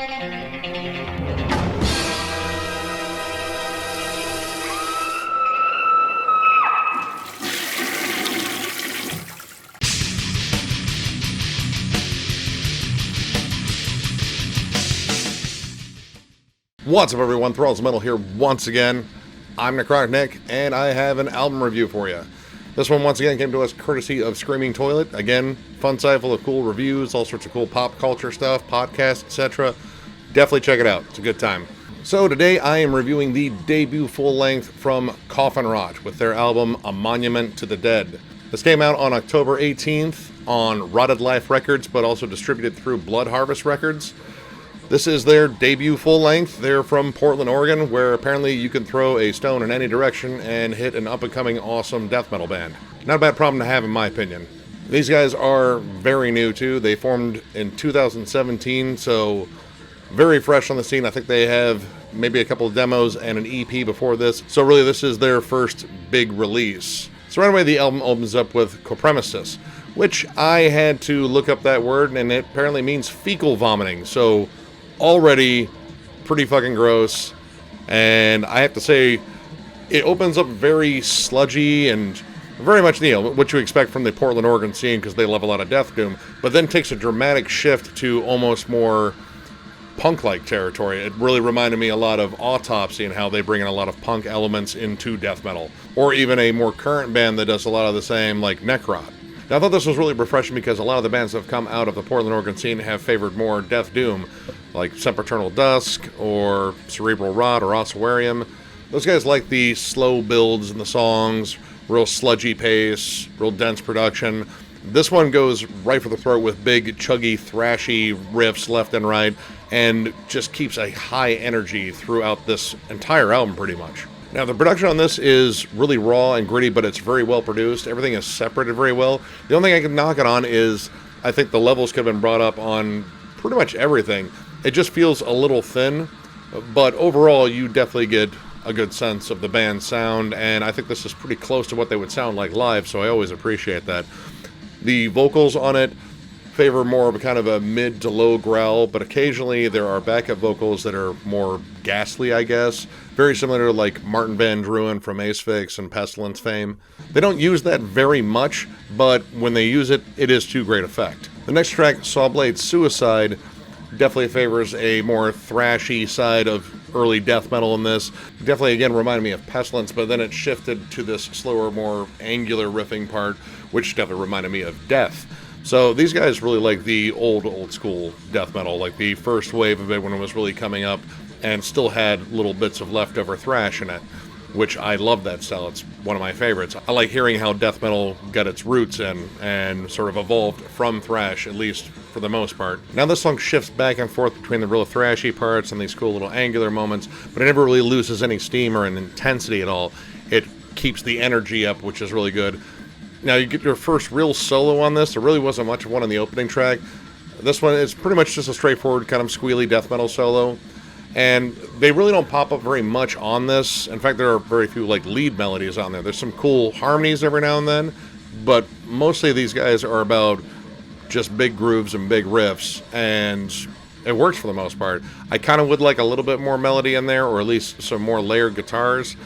What's up, everyone? Thralls Metal here once again. I'm Necrotic Nick, and I have an album review for you. This one, once again, came to us courtesy of Screaming Toilet. Again, fun site full of cool reviews, all sorts of cool pop culture stuff, podcasts, etc. Definitely check it out. It's a good time. So today I am reviewing the debut full-length from Coffin with their album A Monument to the Dead. This came out on October 18th on Rotted Life Records, but also distributed through Blood Harvest Records. This is their debut full-length. They're from Portland, Oregon, where apparently you can throw a stone in any direction and hit an up-and-coming awesome death metal band. Not a bad problem to have, in my opinion. These guys are very new, too. They formed in 2017, so very fresh on the scene. I think they have maybe a couple of demos and an EP before this, so really this is their first big release. So right away the album opens up with copremesis, which I had to look up that word, and it apparently means fecal vomiting, so already pretty fucking gross. And I have to say, it opens up very sludgy and very much, what you expect from the Portland, Oregon scene, because they love a lot of death doom, but then takes a dramatic shift to almost more punk-like territory. It really reminded me a lot of Autopsy and how they bring in a lot of punk elements into death metal, or even a more current band that does a lot of the same, like Necrot. Now, I thought this was really refreshing because a lot of the bands that have come out of the Portland, Oregon scene have favored more death doom, like Sempiternal Dusk, or Cerebral Rot, or Ossuarium. Those guys like the slow builds in the songs, real sludgy pace, real dense production. This one goes right for the throat with big, chuggy, thrashy riffs left and right, and just keeps a high energy throughout this entire album, pretty much. Now, the production on this is really raw and gritty, but it's very well produced. Everything is separated very well. The only thing I can knock it on is I think the levels could have been brought up on pretty much everything. It just feels a little thin, but overall you definitely get a good sense of the band's sound, and I think this is pretty close to what they would sound like live, so I always appreciate that. The vocals on it favor more of a kind of a mid to low growl, but occasionally there are backup vocals that are more ghastly, I guess. Very similar to like Martin Van Druin from Asphyx and Pestilence fame. They don't use that very much, but when they use it, it is to great effect. The next track, Sawblade Suicide, definitely favors a more thrashy side of early death metal in this. Definitely, again, reminded me of Pestilence, but then it shifted to this slower, more angular riffing part, which definitely reminded me of Death. So these guys really like the old school death metal, like the first wave of it when it was really coming up, and still had little bits of leftover thrash in it, which I love that style. It's one of my favorites. I like hearing how death metal got its roots in and sort of evolved from thrash, at least for the most part. Now this song shifts back and forth between the real thrashy parts and these cool little angular moments, but it never really loses any steam or an intensity at all. It keeps the energy up, which is really good. Now you get your first real solo on this. There really wasn't much of one on the opening track. This one is pretty much just a straightforward kind of squealy death metal solo. And they really don't pop up very much on this. In fact, there are very few like lead melodies on there. There's some cool harmonies every now and then, but mostly these guys are about just big grooves and big riffs, and it works for the most part. I kind of would like a little bit more melody in there, or at least some more layered guitars,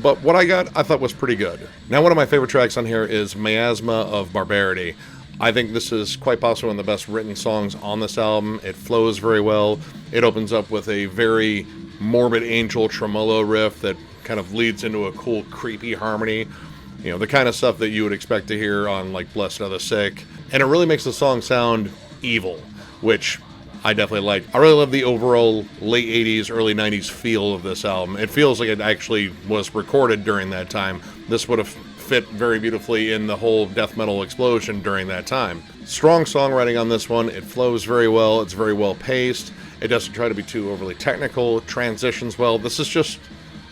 but what I got I thought was pretty good. Now, one of my favorite tracks on here is Miasma of Barbarity. I think this is quite possibly one of the best written songs on this album. It flows very well. It opens up with a very morbid angel tremolo riff that kind of leads into a cool, creepy harmony. You know, the kind of stuff that you would expect to hear on, like, Blessed Are the Sick. And it really makes the song sound evil, which I definitely like. I really love the overall late 80s, early 90s feel of this album. It feels like it actually was recorded during that time. This would have fit very beautifully in the whole death metal explosion during that time. Strong songwriting on this one. It flows very well. It's very well paced. It doesn't try to be too overly technical. Transitions well. This is just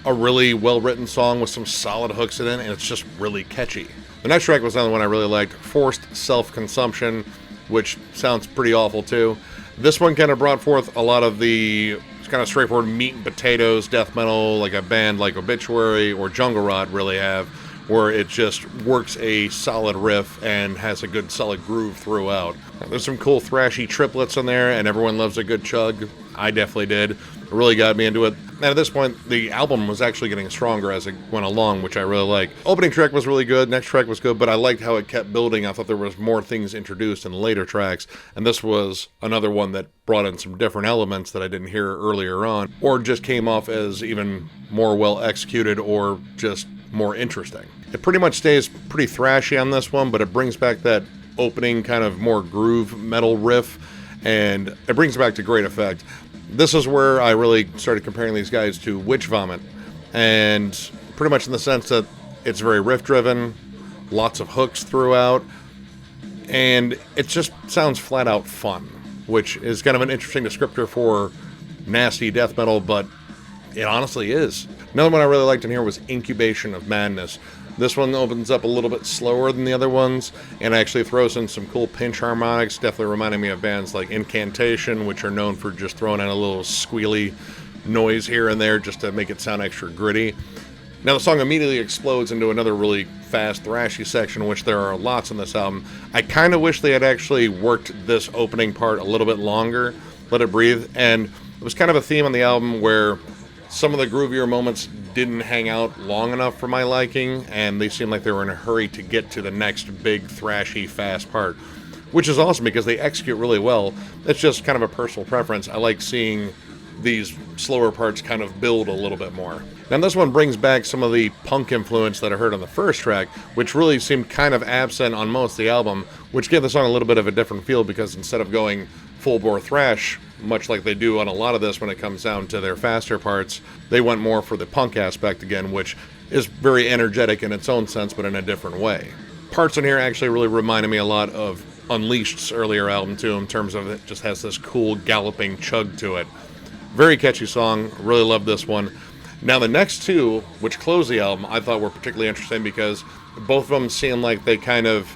a really well-written song with some solid hooks in it, and it's just really catchy. The next track was another one I really liked, Forced Self-Consumption, which sounds pretty awful too. This one kind of brought forth a lot of the kind of straightforward meat and potatoes death metal, like a band like Obituary or Jungle Rot really have, where it just works a solid riff and has a good solid groove throughout. There's some cool thrashy triplets in there, and everyone loves a good chug. I definitely did. It really got me into it. And at this point, the album was actually getting stronger as it went along, which I really like. Opening track was really good, next track was good, but I liked how it kept building. I thought there was more things introduced in later tracks, and this was another one that brought in some different elements that I didn't hear earlier on, or just came off as even more well executed or just more interesting. It pretty much stays pretty thrashy on this one, but it brings back that opening kind of more groove metal riff, and it brings it back to great effect. This is where I really started comparing these guys to Witch Vomit, and pretty much in the sense that it's very riff driven, lots of hooks throughout, and it just sounds flat out fun, which is kind of an interesting descriptor for nasty death metal, but it honestly is. Another one I really liked in here was Incubation of Madness. This one opens up a little bit slower than the other ones, and actually throws in some cool pinch harmonics, definitely reminding me of bands like Incantation, which are known for just throwing in a little squealy noise here and there just to make it sound extra gritty. Now the song immediately explodes into another really fast, thrashy section, which there are lots on this album. I kind of wish they had actually worked this opening part a little bit longer, let it breathe, and it was kind of a theme on the album where some of the groovier moments didn't hang out long enough for my liking, and they seemed like they were in a hurry to get to the next big, thrashy, fast part, which is awesome because they execute really well. It's just kind of a personal preference. I like seeing these slower parts kind of build a little bit more. Now this one brings back some of the punk influence that I heard on the first track, which really seemed kind of absent on most of the album, which gave the song a little bit of a different feel because instead of going full-bore thrash, much like they do on a lot of this when it comes down to their faster parts, they went more for the punk aspect again, which is very energetic in its own sense, but in a different way. Parts in here actually really reminded me a lot of Unleashed's earlier album too, in terms of it just has this cool galloping chug to it. Very catchy song, really love this one. Now the next two, which close the album, I thought were particularly interesting because both of them seemed like they kind of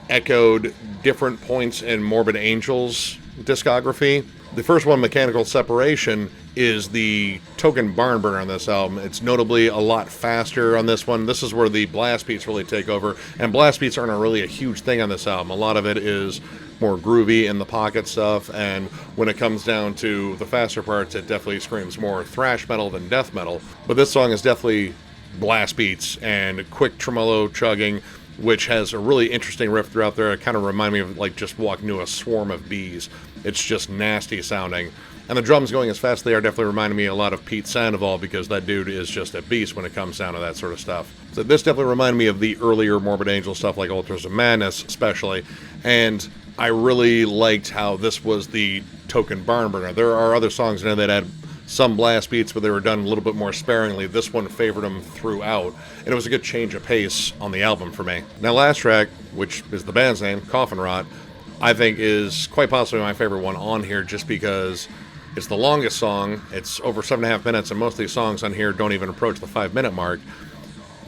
echoed different points in Morbid Angel's discography. The first one, Mechanical Separation, is the token barn burner on this album. It's notably a lot faster on this one. This is where the blast beats really take over, and blast beats aren't really a huge thing on this album. A lot of it is more groovy in the pocket stuff, and when it comes down to the faster parts, it definitely screams more thrash metal than death metal. But this song is definitely blast beats and quick tremolo chugging, which has a really interesting riff throughout there. It kind of reminds me of like just walking to a swarm of bees. It's just nasty sounding. And the drums going as fast as they are definitely reminded me a lot of Pete Sandoval, because that dude is just a beast when it comes down to that sort of stuff. So this definitely reminded me of the earlier Morbid Angel stuff like Ultras of Madness especially. And I really liked how this was the token barn burner. There are other songs in there that had some blast beats, but they were done a little bit more sparingly. This one favored them throughout, and it was a good change of pace on the album for me. Now last track, which is the band's name, Coffin Rot, I think is quite possibly my favorite one on here, just because it's the longest song. It's over 7.5 minutes, and most of these songs on here don't even approach the 5-minute mark.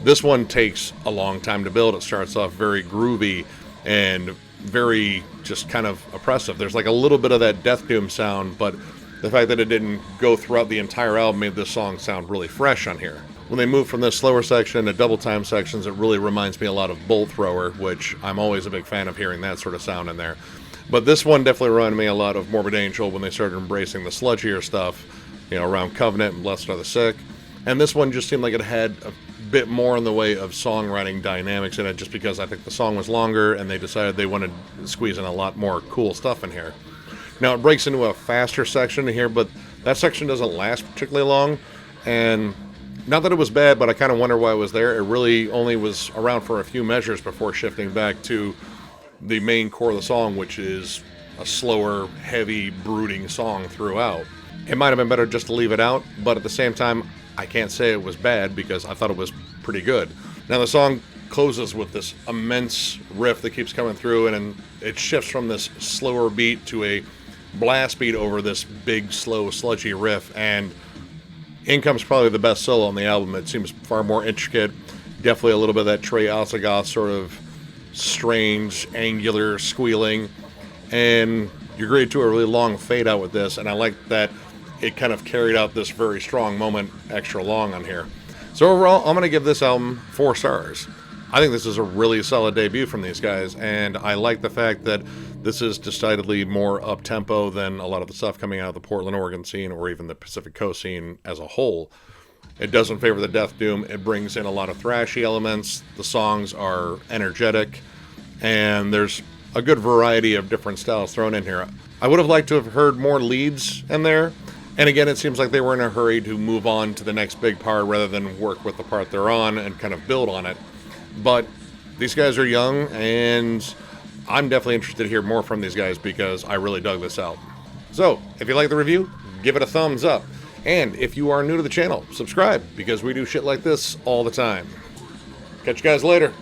This one takes a long time to build. It starts off very groovy and very just kind of oppressive. There's like a little bit of that Death Doom sound, but the fact that it didn't go throughout the entire album made this song sound really fresh on here. When they move from this slower section to double time sections, it really reminds me a lot of Bolt Thrower, which I'm always a big fan of hearing that sort of sound in there. But this one definitely reminded me a lot of Morbid Angel when they started embracing the sludgier stuff, you know, around Covenant and Blessed Are the Sick. And this one just seemed like it had a bit more in the way of songwriting dynamics in it, just because I think the song was longer and they decided they wanted to squeeze in a lot more cool stuff in here. Now it breaks into a faster section here, but that section doesn't last particularly long, and not that it was bad, but I kind of wonder why it was there. It really only was around for a few measures before shifting back to the main core of the song, which is a slower, heavy, brooding song throughout. It might have been better just to leave it out, but at the same time, I can't say it was bad because I thought it was pretty good. Now the song closes with this immense riff that keeps coming through, and it shifts from this slower beat to a blast beat over this big, slow, sludgy riff, and in comes probably the best solo on the album. It seems far more intricate, definitely a little bit of that Trey Osagoth sort of strange, angular squealing, and you're great to a really long fade out with this, and I like that it kind of carried out this very strong moment extra long on here. So overall, I'm going to give this album 4 stars. I think this is a really solid debut from these guys, and I like the fact that This is decidedly more up-tempo than a lot of the stuff coming out of the Portland, Oregon scene, or even the Pacific Coast scene as a whole. It doesn't favor the death doom. It brings in a lot of thrashy elements. The songs are energetic, and there's a good variety of different styles thrown in here. I would have liked to have heard more leads in there. And again, it seems like they were in a hurry to move on to the next big part rather than work with the part they're on and kind of build on it. But these guys are young, and I'm definitely interested to hear more from these guys because I really dug this album. So, if you like the review, give it a thumbs up. And if you are new to the channel, subscribe because we do shit like this all the time. Catch you guys later.